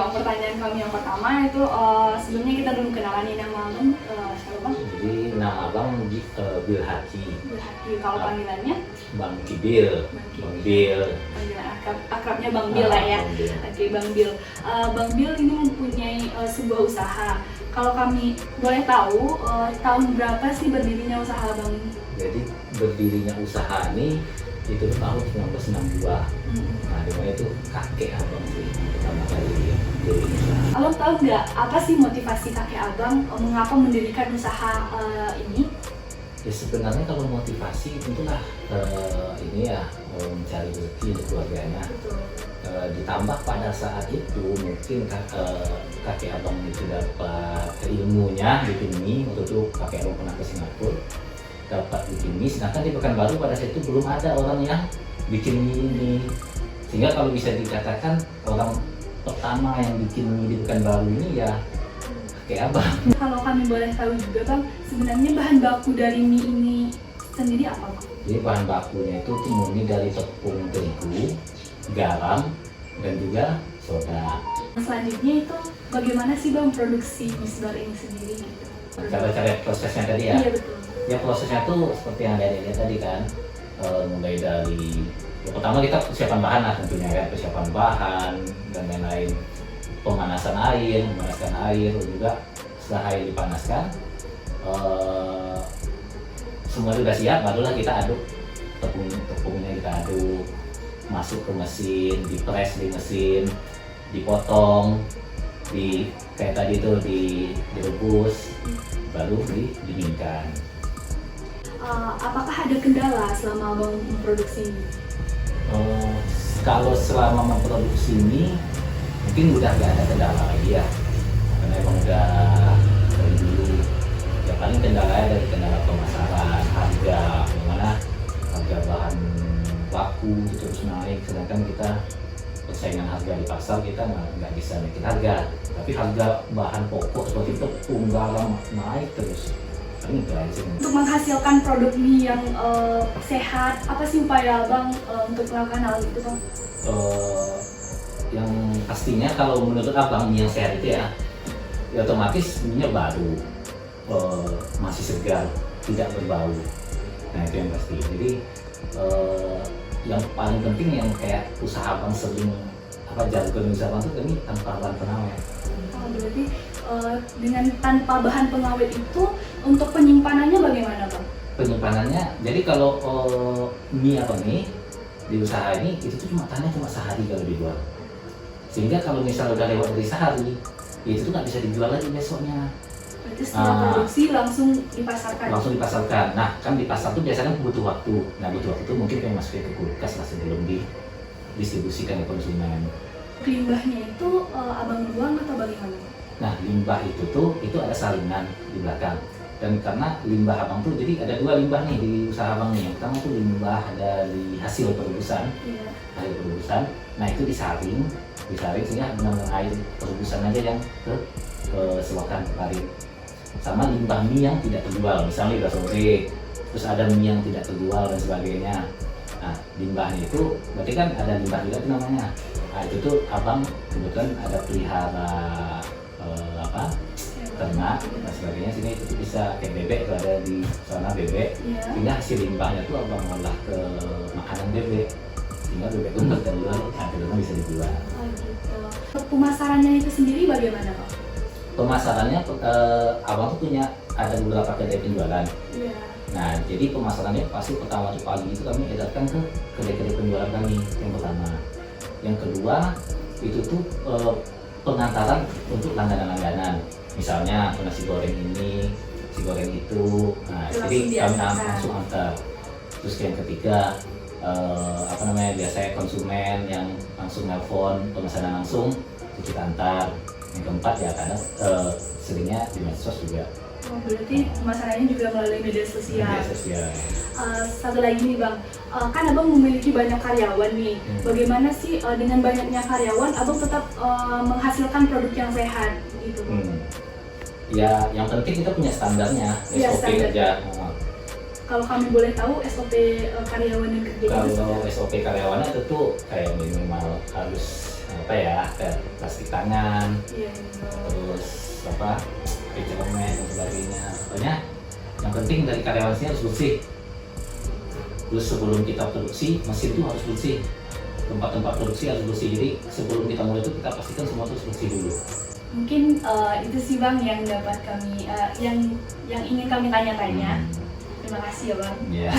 Bang, pertanyaan kami yang pertama itu sebelumnya kita dulu kenalan nih, nama Abang siapa Bang? Jadi nama abang Bil Haji. Berhati, kalau panggilannya? Bang Kibil. Bang Bil. Panggilan akrabnya Bang Bil lah ya. Bang Bil. Oke Bang Bil. Bang Bil ini mempunyai sebuah usaha. Kalau kami boleh tahu tahun berapa sih berdirinya usaha Bang? Jadi berdirinya usaha ini itu tahun 1962. Nah, dimana itu kakek abang sih pertama kali dia berdiri usaha. Abang tahu nggak apa sih motivasi kakek Abang mengapa mendirikan usaha ini? Ya sebenarnya kalau motivasi tentulah ini ya mencari rezeki untuk keluarganya. Betul. Ditambah pada saat itu mungkin kakek abang itu dapat ilmunya bikin mie. Waktu itu kakek abang pernah ke Singapura dapat bikin mie, sedangkan di Pekanbaru pada saat itu belum ada orang yang bikin mie ini, sehingga kalau bisa dikatakan orang pertama yang bikin mie di Pekanbaru ini ya kakek abang. Kalau kami boleh tahu juga Bang, sebenarnya bahan baku dari mie ini sendiri apa Bang? Jadi bahan bakunya itu murni dari tepung terigu, garam, dan juga soda. Selanjutnya itu bagaimana sih Bang produksi misbar ini sendiri gitu? Cara-cara prosesnya tadi ya? Iya betul. Ya prosesnya tuh seperti yang ada lihat tadi kan, mulai dari ya, pertama kita persiapan bahan lah tentunya kan, persiapan bahan dan lain-lain, memanaskan air dan juga setelah air dipanaskan semua sudah siap, barulah kita aduk tepungnya, kita aduk masuk ke mesin, dipres di mesin, dipotong, kayak tadi itu direbus, baru didinginkan. Apakah ada kendala selama Abang memproduksi ini? Kalau selama memproduksi ini mungkin udah gak ada kendala lagi ya, karena emang udah dari dulu ya, paling kendalanya dari kendala pemasaran, harga, dimana harga bahan baku itu terus naik, sedangkan kita persaingan harga di pasar kita nggak bisa naikin harga, tapi harga bahan pokok seperti tepung, garam naik terus. Untuk menghasilkan produk mie yang sehat, apa sih upaya Abang untuk melakukan hal itu Bang? Yang pastinya kalau menurut abang mie yang sehat itu ya otomatis mie-nya baru, masih segar, tidak berbau. Nah itu yang pasti. Jadi yang paling penting yang kayak usaha abang sering jargon usaha abang itu ini tanpa bahan pengawet. Berarti dengan tanpa bahan pengawet itu untuk penyimpanannya bagaimana Bang? Penyimpanannya, jadi kalau mie abang nih di usaha ini itu tuh tahannya cuma sehari kalau dijual, sehingga kalau misalnya udah lewat dari sehari itu tuh nggak bisa dijual lagi besoknya. Berarti setelah produksi langsung dipasarkan? Langsung dipasarkan. Nah kan di pasar tuh biasanya butuh waktu. Nah butuh waktu itu mungkin kayak masukin ke kulkas lah sebelum didistribusikan ke konsumen. Limbahnya itu abang buang atau bagaimana? Nah limbah itu ada salinan di belakang. Dan karena limbah abang tuh, jadi ada dua limbah nih di usaha abang nih. Yang pertama tuh limbah dari hasil perebusan, hasil perebusan. Nah itu disaring sehingga benar-benar air perebusan aja yang ke selokan kemarin. Sama limbah mie yang tidak terjual, misalnya udah sore, terus ada mie yang tidak terjual dan sebagainya. Nah limbahnya itu berarti kan ada limbah juga tuh namanya. Nah itu tuh abang kebetulan ada pelihara ternak dan sebagainya, sehingga itu bisa kayak bebek tuh ada di sana bebek, sehingga hasil limbahnya tuh abang olah ke makanan bebek, sehingga bebek itu bertelur, akhirnya bisa dijual. Gitu. Pemasarannya itu sendiri bagaimana Pak? Pemasarannya abang tuh punya ada beberapa kedai penjualan. Nah jadi pemasarannya pasti pertama pagi itu kami edarkan ke kedai-kedai penjualan kami yang pertama. Yang kedua itu tuh pengantaran untuk langganan-langganan. Misalnya nasi goreng ini, nasi goreng itu, nah jadi kami langsung antar. Terus yang ketiga, biasanya konsumen yang langsung nelpon pemesanan langsung, itu kita antar. Yang keempat ya karena seringnya di medsos juga. Berarti pemasarannya juga melalui media sosial. Media sosial. Satu lagi nih Bang, kan Abang memiliki banyak karyawan nih. Bagaimana sih dengan banyaknya karyawan, Abang tetap menghasilkan produk yang sehat gitu? Ya, yang penting kita punya standarnya, SOP kerja. Kalau kami boleh tahu SOP karyawan yang kerja? Kalau SOP karyawannya itu tuh kayak minimal harus apa ya, kayak plastik tangan, Iya. terus apa, pakai helmet dan sebagainya. Pokoknya yang penting dari karyawan sini harus bersih. Terus sebelum kita produksi, mesin itu harus bersih. Tempat-tempat produksi harus bersih. Jadi sebelum kita mulai itu kita pastikan semua harus bersih dulu. Mungkin itu sih Bang yang dapat kami yang ingin kami tanya-tanya. Terima kasih ya Bang. Ya.